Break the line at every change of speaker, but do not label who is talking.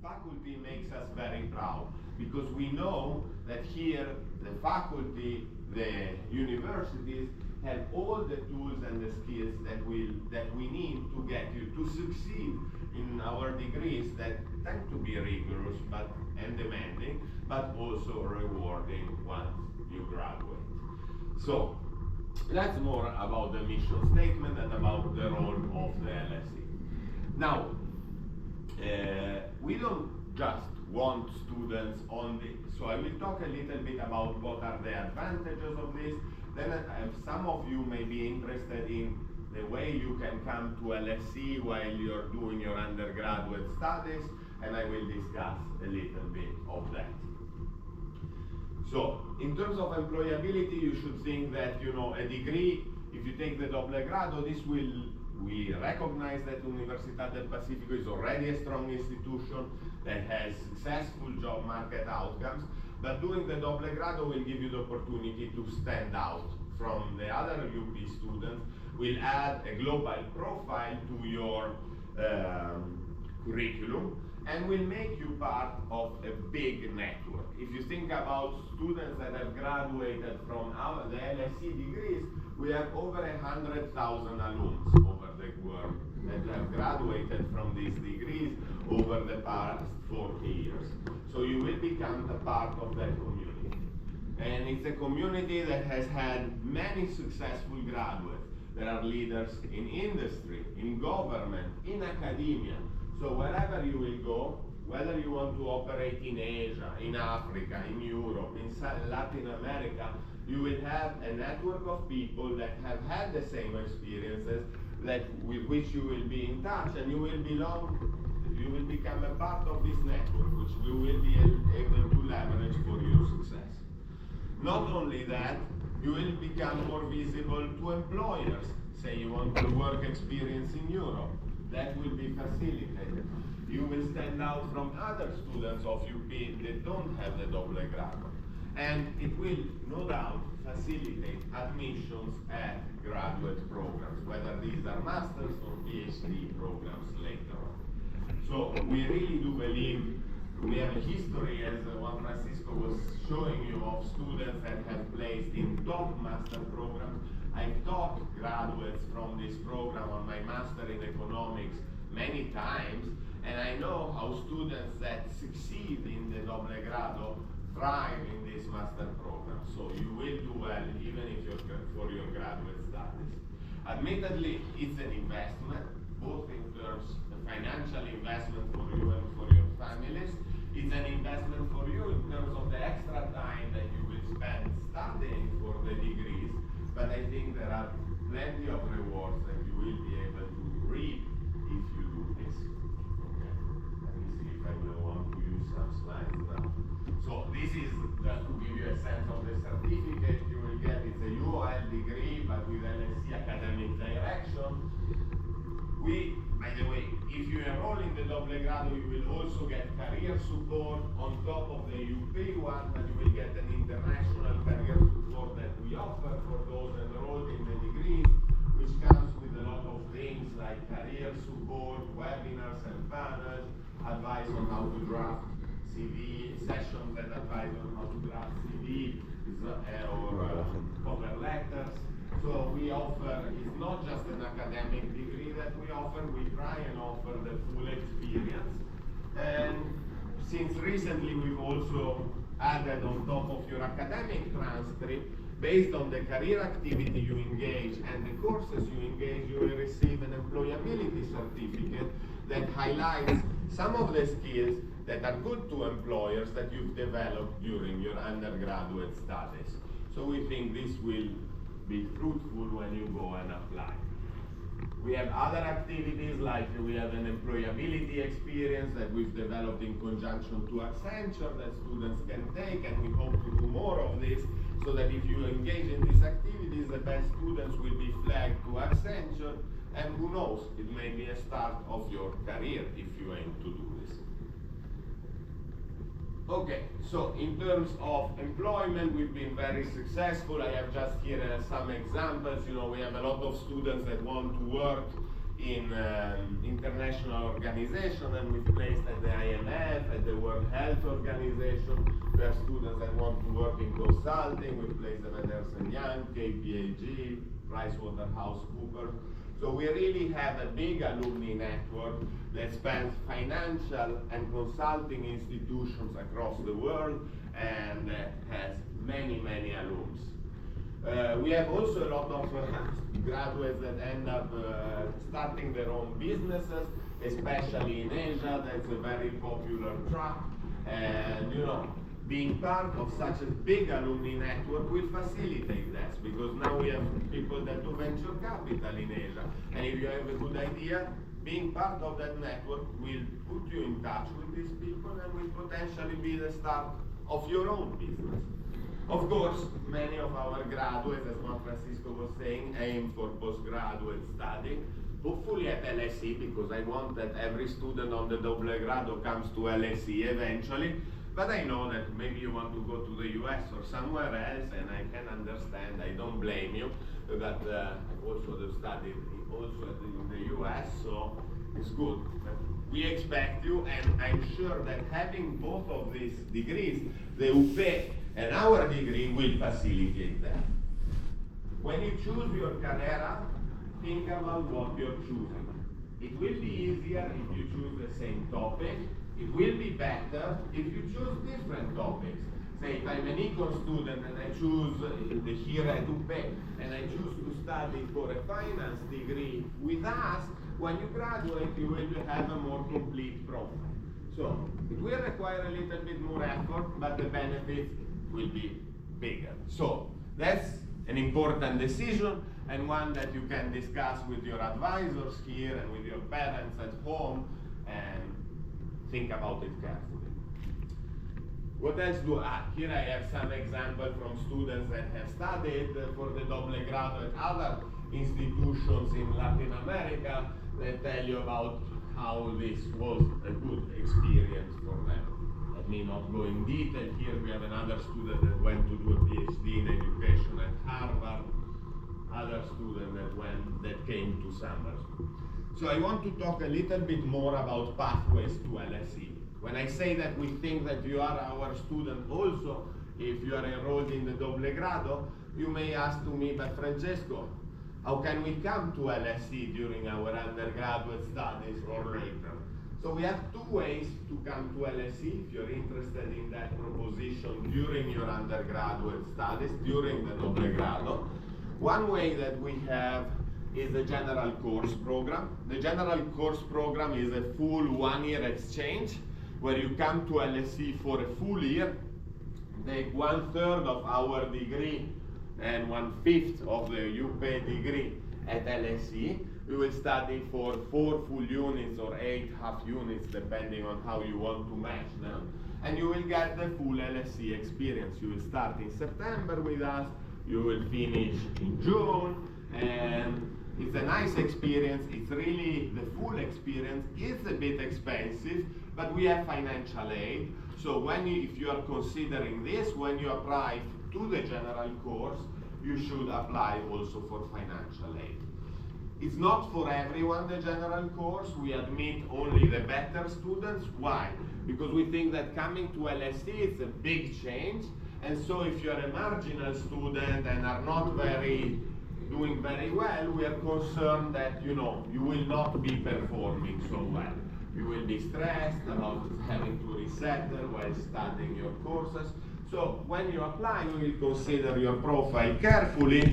faculty makes us very proud, because we know that here the faculty, the universities have all the tools and the skills that we need to get you to succeed in our degrees that tend to be rigorous and demanding, but also rewarding once you graduate. So that's more about the mission statement and about the role of the LSE. Now, we don't just want students only, so I will talk a little bit about what are the advantages of this. Then some of you may be interested in the way you can come to LSE while you're doing your undergraduate studies, and I will discuss a little bit of that. So, in terms of employability, you should think that, a degree, if you take the doble grado, we recognize that Università del Pacifico is already a strong institution that has successful job market outcomes, but doing the doble grado will give you the opportunity to stand out from the other UP students, will add a global profile to your curriculum, and will make you part of a big network. If you think about students that have graduated from the LSE degrees, we have over 100,000 alums over the world that have graduated from these degrees over the past 40 years. So you will become a part of that community. And it's a community that has had many successful graduates. There are leaders in industry, in government, in academia. So wherever you will go, whether you want to operate in Asia, in Africa, in Europe, in Latin America, you will have a network of people that have had the same experiences, with which you will be in touch, and you will become a part of this network, which you will be able to leverage for your success. Not only that, you will become more visible to employers. Say you want to work experience in Europe, that will be facilitated. You will stand out from other students of UP that don't have the double grado. And it will, no doubt, facilitate admissions at graduate programs, whether these are master's or PhD programs later on. So we really do believe we have a history, as Juan Francisco was showing you, of students that have placed in top master programs. I've taught graduates from this program on my master in economics many times, and I know how students that succeed in the doble grado thrive in this master program. So you will do well even if you're for your graduate studies. Admittedly, it's an investment, both in terms of financial investment for you and for your families. It's an investment for you in terms of the extra time that you will spend studying for the degrees. But I think there are plenty of rewards that you will be able to reap if you do this. Okay. Let me see if I will want to use some slides now. So this is just to give you a sense of the certificate you will get. It's a UOL degree, but with LSE academic direction. By the way, if you enroll in the doble grado, you will also get career support on top of the UP one, but you will get an international career support that we offer for those enrolled in the degrees, which comes with a lot of things like career support, webinars and panels, advice on how to draft CV, sessions that advise on how to draft CV, or cover letters. So we offer, it's not just an academic degree that we offer, we try and offer the full experience. And since recently we've also added on top of your academic transcript, based on the career activity you engage and the courses you engage, you will receive an employability certificate that highlights some of the skills that are good to employers that you've developed during your undergraduate studies. So we think this will be fruitful when you go and apply. We have other activities, like we have an employability experience that we've developed in conjunction to Accenture that students can take, and we hope to do more of this, so that if you engage in these activities, the best students will be flagged to Accenture, and who knows, it may be a start of your career if you aim to do this. Okay, so in terms of employment, we've been very successful. I have just here some examples. We have a lot of students that want to work in international organizations, and we've placed at the IMF, at the World Health Organization. We have students that want to work in consulting. We've placed them at Ernst & Young, KPMG, PricewaterhouseCoopers. So we really have a big alumni network that spans financial and consulting institutions across the world and has many, many alums. We have also a lot of graduates that end up starting their own businesses, especially in Asia. That's a very popular track. And being part of such a big alumni network will facilitate this, because now we have people that do venture capital in Asia. And if you have a good idea, being part of that network will put you in touch with these people and will potentially be the start of your own business. Of course, many of our graduates, as Juan Francisco was saying, aim for postgraduate study, hopefully at LSE, because I want that every student on the double grado comes to LSE eventually. But I know that maybe you want to go to the US or somewhere else, and I can understand, I don't blame you, but I've also studied also in the US, so it's good. But we expect you, and I'm sure that having both of these degrees, the UP and our degree, will facilitate that. When you choose your carrera, think about what you're choosing. It will be easier if you choose the same topic. It will be better if you choose different topics. Say, if I'm an econ student and I choose the here at UP and I choose to study for a finance degree with us, when you graduate, you will have a more complete profile. So, it will require a little bit more effort, but the benefits will be bigger. So, that's an important decision, and one that you can discuss with your advisors here and with your parents at home, and think about it carefully. What else do I? Here I have some examples from students that have studied for the double grado at other institutions in Latin America that tell you about how this was a good experience for them. Let me not go in detail. Here we have another student that went to do a PhD in education at Harvard, other student that came to summer school. So I want to talk a little bit more about pathways to LSE. When I say that we think that you are our student also, if you are enrolled in the double grado, you may ask to me, but Francesco, how can we come to LSE during our undergraduate studies or later? So we have two ways to come to LSE if you're interested in that proposition during your undergraduate studies, during the double grado. One way that we have is the general course program. The general course program is a full one-year exchange where you come to LSE for a full year, take 1/3 of our degree and 1/5 of the UP degree at LSE. We will study for 4 full units or 8 half units, depending on how you want to match them. And you will get the full LSE experience. You will start in September with us, you will finish in June, and it's a nice experience. It's really the full experience. It's a bit expensive, but we have financial aid. So if you are considering this, when you apply to the general course, you should apply also for financial aid. It's not for everyone, the general course. We admit only the better students. Why? Because we think that coming to LSE is a big change. And so if you're a marginal student and are not doing very well, we are concerned that you will not be performing so well. You will be stressed about having to resettle while studying your courses. So when you apply, we will consider your profile carefully.